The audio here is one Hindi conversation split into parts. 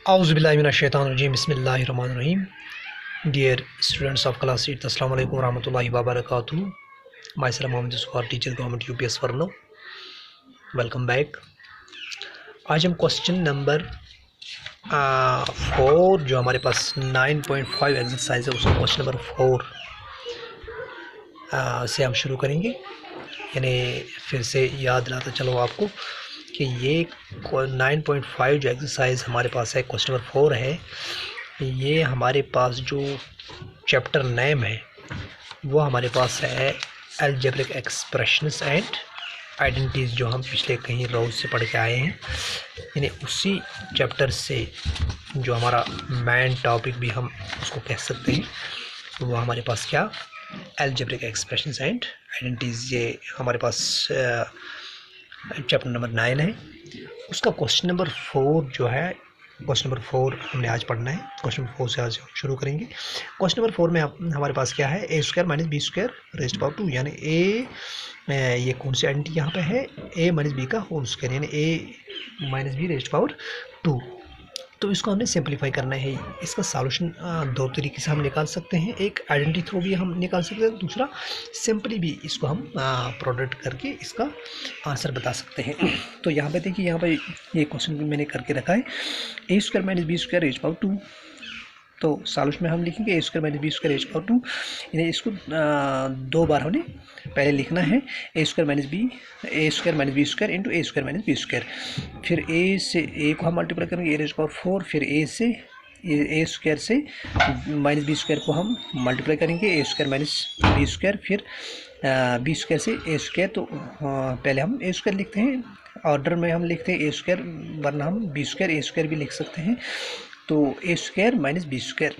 औज़ुबिल्लाहिमिनश्शैतानिर्रजीम बिस्मिल्लाहिर्रहमानिर्रहीम। Dear students of class 8, अस्सलाम वालेकुम रहमतुल्लाहि व बरकातुहू। Myself Mohammed Yusuf, teacher government UPS Varno। Welcome back. आज हम क्वेश्चन नंबर 4 जो हमारे पास 9.5 एक्सरसाइज है उसका क्वेश्चन नंबर 4 से हम शुरू करेंगे। यानी फिर से याद दिलाता चलो आपको कि ये 9.5 जो एक्सरसाइज हमारे पास है क्वेश्चन नंबर 4 है, ये हमारे पास जो चैप्टर नेम है वो हमारे पास है अलजेब्रिक एक्सप्रेशंस एंड आइडेंटिटीज़, जो हम पिछले कहीं रोज़ से पढ़ के आए हैं। यानी उसी चैप्टर से जो हमारा मेन टॉपिक भी हम उसको कह सकते हैं, वो हमारे पास क्या अलजेब्रिक एक्सप्रेशंस एंड आइडेंटिटीज़, ये हमारे पास चैप्टर नंबर 9 है। उसका क्वेश्चन नंबर 4 जो है, क्वेश्चन नंबर 4 हमने आज पढ़ना है। क्वेश्चन नंबर 4 से आज शुरू करेंगे। क्वेश्चन नंबर 4 में हमारे पास क्या है, A square minus B square raised power 2, यानी ये कौन सी आइडेंटिटी यहाँ पे है, ए माइनस बी का होल स्क्वायर, यानी A minus B raised power 2। तो इसको हमने सिंपलीफाई करना है। इसका सॉल्यूशन दो तरीके से हम निकाल सकते हैं, एक आइडेंटिटी थ्रू भी हम निकाल सकते हैं, दूसरा सिंपली भी इसको हम प्रोडक्ट करके इसका आंसर बता सकते हैं। तो यहाँ पे देखिए, यहाँ पे ये क्वेश्चन भी मैंने करके रखा है, A square minus B square raised power 2। तो सॉल्यूशन में हम लिखेंगे A square minus B square raised power 2, यानी इसको दो बार हमने पहले लिखना है, A square minus B square into A square minus B square. फिर ए से ए को हम मल्टीप्लाई करेंगे, ए रेज़्ड पावर 4, फिर ए से ए स्क्वायर से माइनस बी स्क्वायर को हम मल्टीप्लाई करेंगे, ए स्क्वायर माइनस बी स्क्वायर, फिर बी स्क्वायर से ए स्क्वायर। तो पहले हम ए स्क्वायर लिखते हैं, ऑर्डर में हम लिखते हैं ए स्क्वायर, वरना हम बी स्क्वायर ए स्क्वायर भी लिख सकते हैं। तो A square minus B square,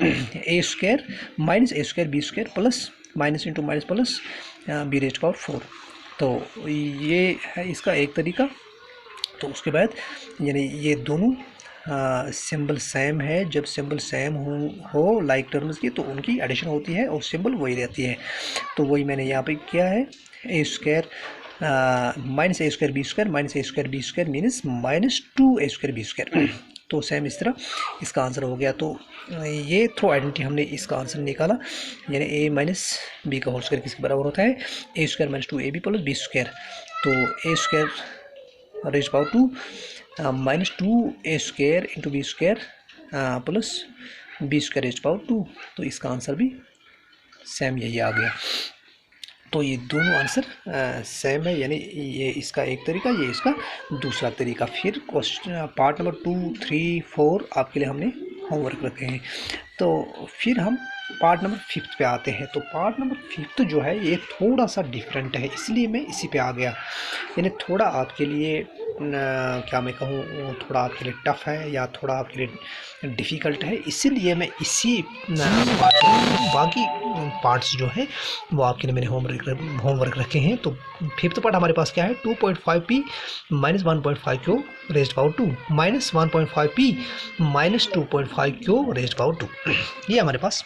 A square minus A square B square plus minus into minus plus B raised power 4। तो ये है इसका एक तरीका। तो उसके बाद यानी ये दोनों सिंबल सेम है, जब सिंबल सेम हो लाइक टर्म्स की, तो उनकी एडिशन होती है और सिंबल वही रहती है। तो वही मैंने यहाँ पे किया है, A square minus A square B square minus A square B square means minus 2 A square B square. तो सेम इस तरह इसका आंसर हो गया। तो ये थ्रू आइडेंटिटी हमने इसका आंसर निकाला, यानी ए माइनस बी का होल स्क्वायर किसके बराबर होता है, A square minus 2 A B plus B square. तो A square raised power 2 minus 2 A square into B square plus B square raised power 2। तो इसका आंसर भी सेम यही आ गया। तो ये दोनों आंसर सेम है, यानी ये इसका एक तरीका, ये इसका दूसरा तरीका। फिर क्वेश्चन पार्ट नंबर 2, 3, 4 आपके लिए हमने होमवर्क रखे हैं। तो फिर हम पार्ट नंबर 5 पे आते हैं। तो पार्ट नंबर 5 जो है ये थोड़ा सा डिफरेंट है, इसलिए मैं इसी पे आ गया। यानी थोड़ा आपके लिए क्या मैं कहूँ, थोड़ा आपके लिए टफ़ है या थोड़ा आपके लिए डिफ़िकल्ट है, इसीलिए मैं इसी बाकी पार्ट्स जो है वो आपके लिए मैंने होमवर्क रखे हैं। तो 5th पार्ट हमारे पास क्या है, 2.5p minus 1.5 Q raised power 2 minus 1.5p minus 2.5 q raised power 2, ये हमारे पास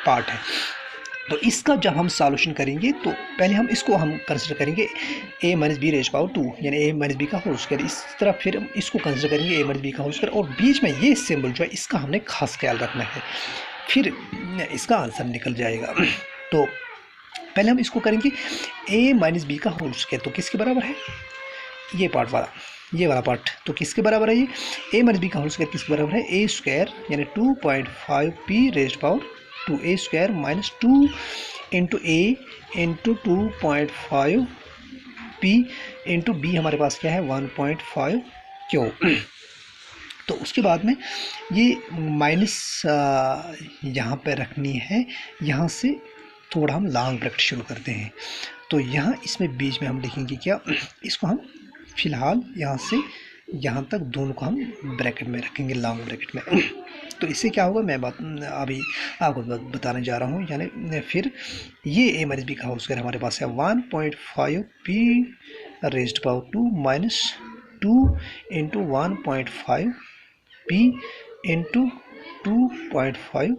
पार्ट है। तो इसका जब हम सॉल्यूशन करेंगे तो पहले हम इसको कंसिडर करेंगे ए माइनस बी रेज़्ड पावर 2, यानी ए माइनस बी का होल स्क्वायर। इस तरह फिर हम इसको कंसिडर करेंगे ए माइनस बी का होल स्क्वायर, और बीच में ये सिंबल जो है इसका हमने खास ख्याल रखना है, फिर इसका आंसर निकल जाएगा। तो पहले हम इसको करेंगे ए माइनस बी का होल स्क्वायर, तो किसके बराबर है, ये पार्ट वाला, ये वाला पार्ट। तो किसके बराबर है, ये ए माइनस बी का होल स्क्वायर किसके बराबर है, ए स्क्वायर यानी 2.5p raised power 2, A square minus 2 into A into 2.5p into B हमारे पास क्या है 1.5 क्यू। तो उसके बाद में ये माइनस यहाँ पे रखनी है, यहाँ से थोड़ा हम लॉन्ग ब्रैकेट शुरू करते हैं। तो यहाँ इसमें बीच में हम लिखेंगे क्या, इसको हम फिलहाल यहाँ से यहाँ तक दोनों को हम ब्रैकेट में रखेंगे, लॉन्ग ब्रैकेट में। तो इससे क्या होगा, मैं बात अभी आपको बताने जा रहा हूँ। यानी फिर ये ए माइनस बी का होल स्क्वायर हमारे पास है 1.5p raised power 2 minus 2 into 1.5p into 2.5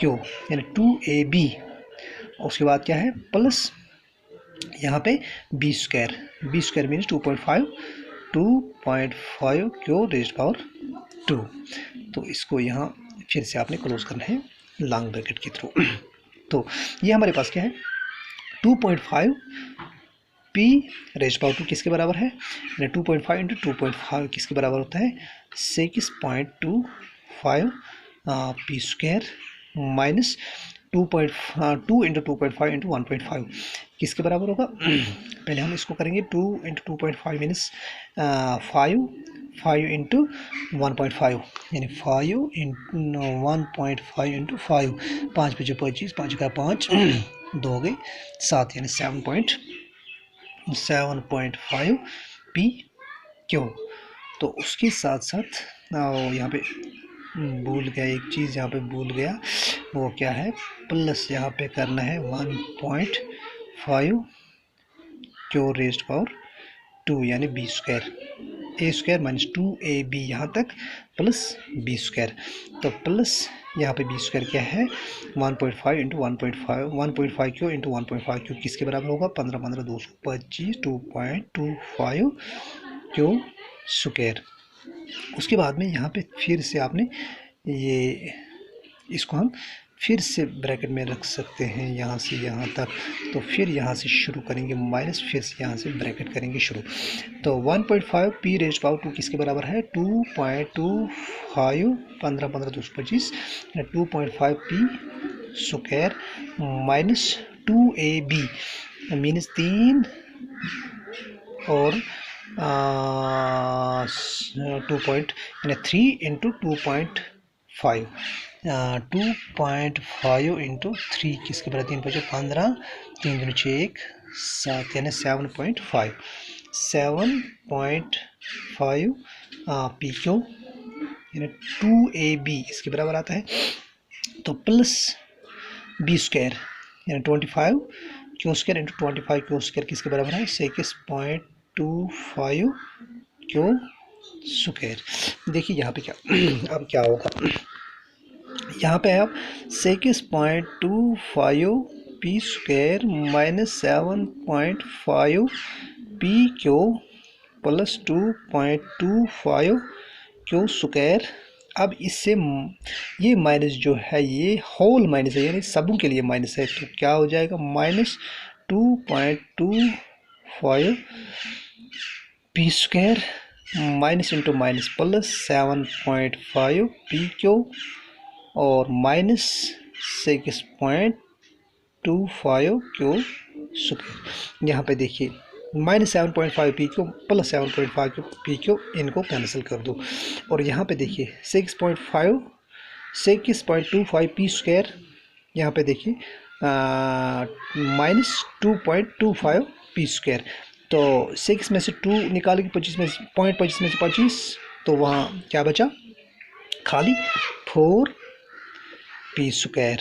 q, यानी 2ab। उसके बाद क्या है, प्लस यहाँ पे b square means 2.5 q raised power 2। तो इसको यहाँ फिर से आपने क्लोज करना है लॉन्ग ब्रैकेट के थ्रू। तो ये हमारे पास क्या है, 2.5 पी रेज पावर 2 किसके बराबर है, 2.5 इंटू 2.5 किसके बराबर होता है, 6.25 P square minus 2 into 2.5 into 1.5 किसके बराबर होगा। पहले हम इसको करेंगे 2 इंटू 2.5 मीनस 5 इंटू 1.5 यानी 5 इंटू 1.5 इंटू 5, 5 पे जो 25, 5 का 5, 2 गई 7 यानी 7.5 पी क्यू। तो उसके साथ साथ यहाँ पे भूल गया एक चीज़, यहाँ पे भूल गया, वो क्या है, प्लस यहाँ पे करना है 1.5 क्यू रेज्ड पावर 2 यानी B square, A square minus 2ab यहाँ तक प्लस बी स्क्वायर। तो प्लस यहाँ पे बी स्क्वायर क्या है, 1.5 इंटू 1.5 क्यू इंटू 1.5 क्यू किसके बराबर होगा, 15 15 225 2.25 क्यू स्क्वायर। उसके बाद में यहाँ पे फिर से आपने ये इसको हम फिर से ब्रैकेट में रख सकते हैं यहाँ से यहाँ तक। तो फिर यहाँ से शुरू करेंगे माइनस, फिर से यहाँ से ब्रैकेट करेंगे शुरू। तो 1.5 पी रेज पावर 2 किसके बराबर है, 2.25 15 15 225 2.5 पी स्क्वायर माइनस 2ab मीनस 3 और 3 इंटू 2.5 2.5 इंटू 3 किसके बराबर, 3 5 15 3 दूनी 6 1 7 यानी 7.5 पी क्यू यानी 2ab इसके बराबर आता है। तो प्लस बी स्क्वायर यानी 25 Q square into 25 Q square किसके बराबर है, 6.25 क्यू स्क्वायर। देखिए यहाँ पे क्या अब क्या होगा, यहाँ पे आप 6.25 P square minus 7.5 P Q plus 2.25 Q square. अब इससे ये माइनस जो है ये होल माइनस है यानी सबों के लिए माइनस है, तो क्या हो जाएगा, minus 2.25 P square minus into minus plus 7.5 P Q और माइनस 6.25 क्यू स्क्वायर। यहाँ पे देखिए minus 7.5 P Q plus 7.5 P Q, इनको कैंसिल कर दो। और यहाँ पे देखिए 6.25 पी स्क्वायर, यहाँ पे देखिए माइनस 2.25 पी स्क्वायर। तो 6 में से 2 निकाले 25 में से 0.25 में से 25, तो वहाँ क्या बचा, खाली 4 पी स्क्वायर।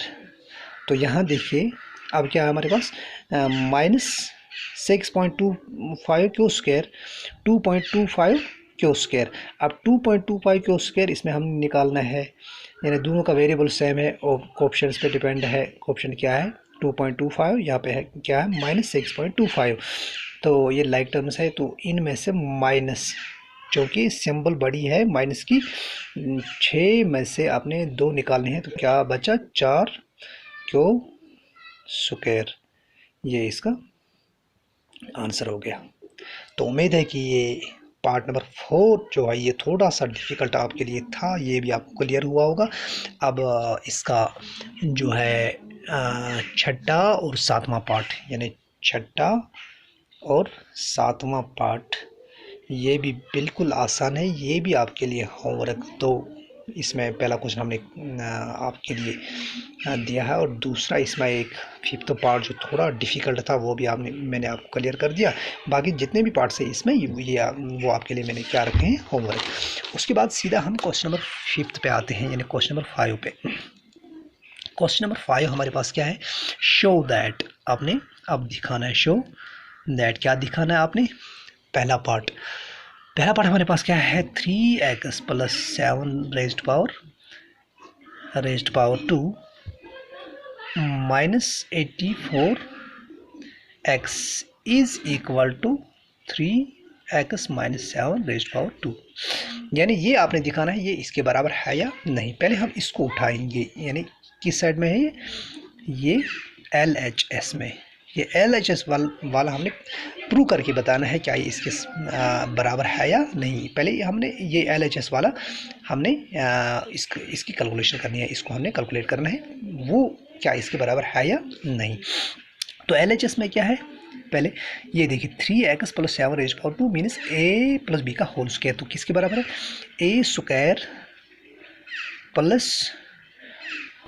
तो यहाँ देखिए अब क्या है हमारे पास, minus 6.25 Q square 2.25 Q square. अब 2.25 क्यू स्क्वायर इसमें हम निकालना है, यानी दोनों का वेरिएबल सेम है और कोएफिशिएंट्स पे डिपेंड है। कोएफिशिएंट क्या है 2.25, यहाँ पे है क्या है माइनस 6.25। तो ये लाइक टर्म्स है, तो इनमें से माइनस, क्योंकि सिंबल बड़ी है माइनस की, 6 में से आपने 2 निकालने हैं, तो क्या बचा 4 क्यू स्क्वायर। ये इसका आंसर हो गया। तो उम्मीद है कि ये पार्ट नंबर 4 जो है ये थोड़ा सा डिफ़िकल्ट आपके लिए था, ये भी आपको क्लियर हुआ होगा। अब इसका जो है छठा और सातवां पार्ट, यानी छठा और सातवां पार्ट, ये भी बिल्कुल आसान है, ये भी आपके लिए होमवर्क। तो इसमें पहला क्वेश्चन हमने आपके लिए दिया है और दूसरा इसमें एक फिफ्थ पार्ट जो थोड़ा डिफ़िकल्ट था वो भी मैंने आपको क्लियर कर दिया। बाकी जितने भी पार्ट्स हैं इसमें ये वो आपके लिए मैंने क्या रखे हैं, होमवर्क। उसके बाद सीधा हम क्वेश्चन नंबर 5 पे आते हैं, यानी क्वेश्चन नंबर 5 पे। क्वेश्चन नंबर 5 हमारे पास क्या है, शो दैट। आपने अब दिखाना है शो दैट, क्या दिखाना है आपने, पहला पार्ट हमारे पास क्या है, 3x plus 7 raised power 2 minus 84x is equal to 3 x minus 7 raised power 2। यानी ये आपने दिखाना है ये इसके बराबर है या नहीं। पहले हम इसको उठाएंगे, यानी किस साइड में है ये LHS में। ये LHS वाला हमने प्रूव करके बताना है क्या ये इसके बराबर है या नहीं। पहले हमने ये LHS वाला हमने इसकी कैलकुलेशन करनी है, इसको हमने कैलकुलेट करना है वो क्या इसके बराबर है या नहीं। तो LHS में क्या है, पहले ये देखिए 3x plus 7 raise power 2 means a plus b का होल स्क्वायर। तो किसके बराबर है, a square plus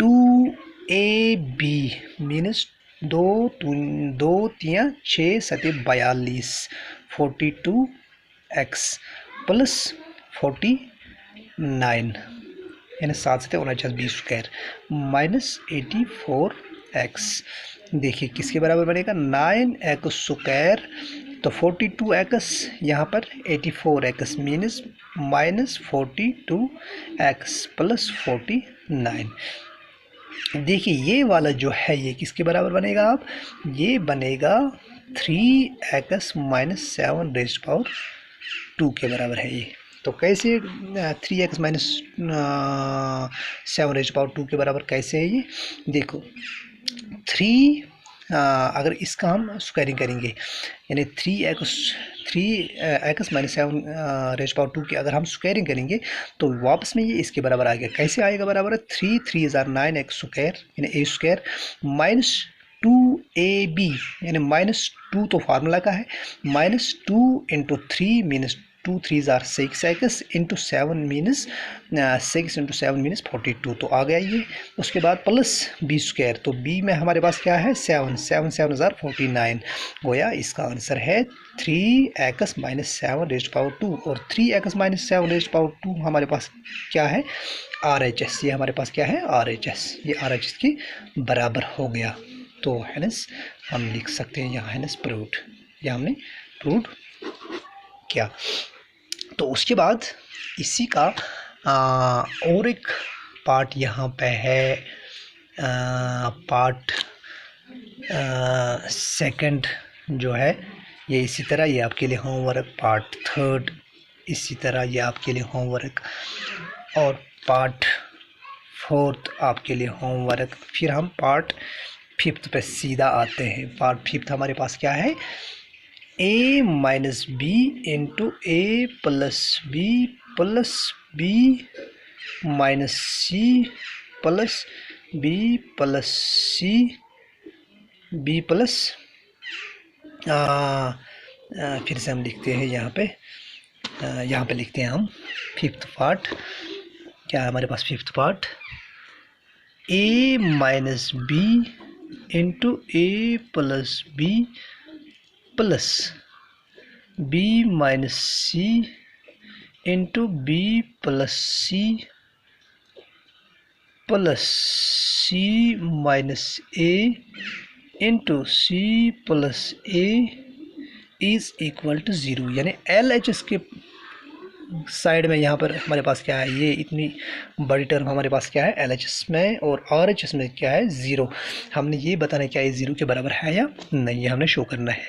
2ab means 2×3=6=42 42x plus 49 यानी 7×7=49 बी स्क्वायर माइनस 84x। देखिए किसके बराबर बनेगा, 9x स्क्वायर तो 42x यहाँ पर 84x मीनस माइनस 42x प्लस 49। देखिए ये वाला जो है ये किसके बराबर बनेगा, आप ये बनेगा 3x माइनस 7 रेज़्ड पावर 2 के बराबर है ये। तो कैसे 3x माइनस 7 रेज़्ड पावर 2 के बराबर कैसे है ये, देखो 3 अगर इसका हम स्क्वायरिंग करेंगे यानी 3x माइनस 7 रेज़्ड पावर 2 की अगर हम स्क्वायरिंग करेंगे तो वापस में ये इसके बराबर आएगा। कैसे आएगा बराबर है, 3×3=9x स्क्वायर यानी a स्क्वायर माइनस 2ab यानी माइनस 2 तो फार्मूला का है, माइनस 2×3 मीनस 2×3=6x इंटू 7 मीनस 6×7 मीनस 42 तो आ गया ये। उसके बाद प्लस बी स्क्वायर, तो बी में हमारे पास क्या है 7×7=49 गोया इसका आंसर है 3x माइनस 7 रेज़्ड पावर 2। और 3x माइनस 7 रेज़्ड पावर 2 हमारे पास क्या है RHS, ये हमारे पास क्या है RHS, ये RHS के बराबर हो गया। तो हेंस हम लिख सकते हैं यहाँ हेंस प्रूव्ड, यह हमने प्रूव किया। तो उसके बाद इसी का और एक पार्ट यहाँ पे है, पार्ट सेकंड जो है ये इसी तरह ये आपके लिए होमवर्क, पार्ट थर्ड इसी तरह ये आपके लिए होमवर्क, और पार्ट फोर्थ आपके लिए होमवर्क। फिर हम पार्ट फिफ्थ पे सीधा आते हैं। पार्ट फिफ्थ हमारे पास क्या है, a minus B into A plus B minus c plus B plus c b plus फिर से हम लिखते हैं यहाँ पे लिखते हैं हम फिफ्थ पार्ट। क्या है हमारे पास fifth part, a minus B into A plus B plus B minus C into B plus C plus C minus A into C plus A is equal to 0। यानी LHS के साइड में यहाँ पर हमारे पास क्या है, ये इतनी बड़ी टर्म हमारे पास क्या है LHS में, और RHS में क्या है 0। हमने ये बताना है क्या ये 0 के बराबर है या नहीं, ये हमने शो करना है।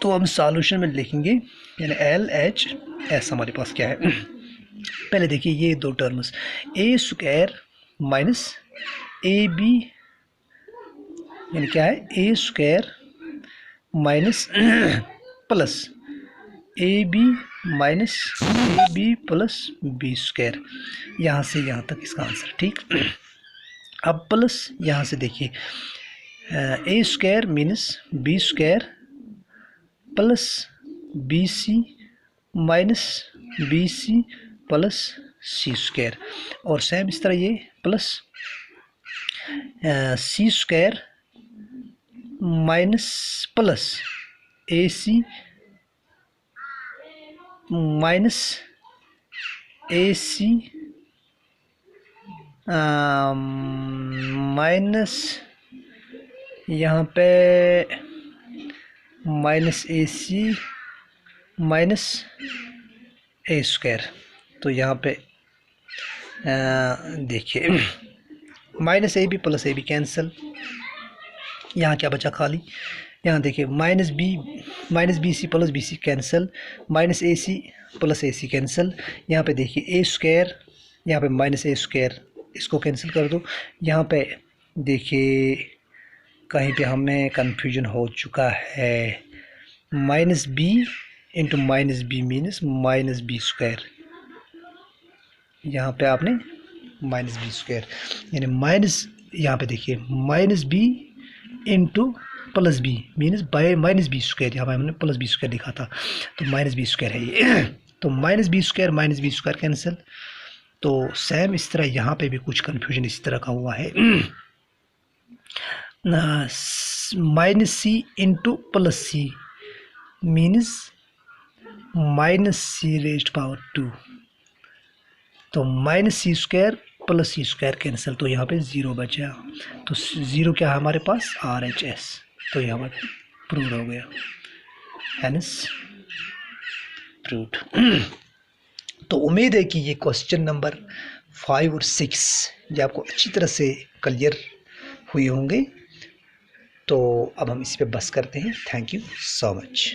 तो हम सॉल्यूशन में लिखेंगे यानी LHS हमारे पास क्या है। पहले देखिए ये दो terms a square minus A b यानी क्या है a square minus plus A b minus A B plus B square, यहाँ से यहाँ तक इसका आंसर, ठीक। अब प्लस यहाँ से देखिए A square minus B square plus B C minus B C plus C square, और सेम इस तरह ये plus C square minus plus A C minus A C minus यहाँ पे minus A C minus A square. तो यहाँ पे देखिए minus A B plus A B cancel, यहाँ क्या बचा खाली यहाँ देखिए minus B C plus B C cancel, minus A C plus A C cancel. यहाँ पे देखिए ए स्क्वायर, यहाँ पे माइनस ए स्क्वायर, इसको कैंसिल कर दो। यहाँ पे देखिए कहीं पे हमें कन्फ्यूजन हो चुका है, minus B into minus b means minus B square. यहाँ पे आपने माइनस बी स्क्वायर यानी माइनस, यहाँ पे देखिए minus B into plus b means by minus B square. यहाँ पे हमने प्लस बी स्क्वायर लिखा था तो माइनस बी स्क्वायर है ये। तो माइनस बी स्क्वायर कैंसिल। तो सेम इस तरह यहाँ पे भी कुछ कन्फ्यूजन इस तरह का हुआ है, minus C into plus C means minus C raised power 2। तो minus C square plus C square cancel, तो यहाँ पे ज़ीरो बचा। तो ज़ीरो क्या है हमारे पास, RHS। तो यहाँ पर प्रूव हो गया, हैंस प्रूव्ड। तो उम्मीद है कि ये क्वेश्चन नंबर 5 और 6 ये आपको अच्छी तरह से क्लियर हुए होंगे। तो अब हम इस पे बस करते हैं। Thank you so much.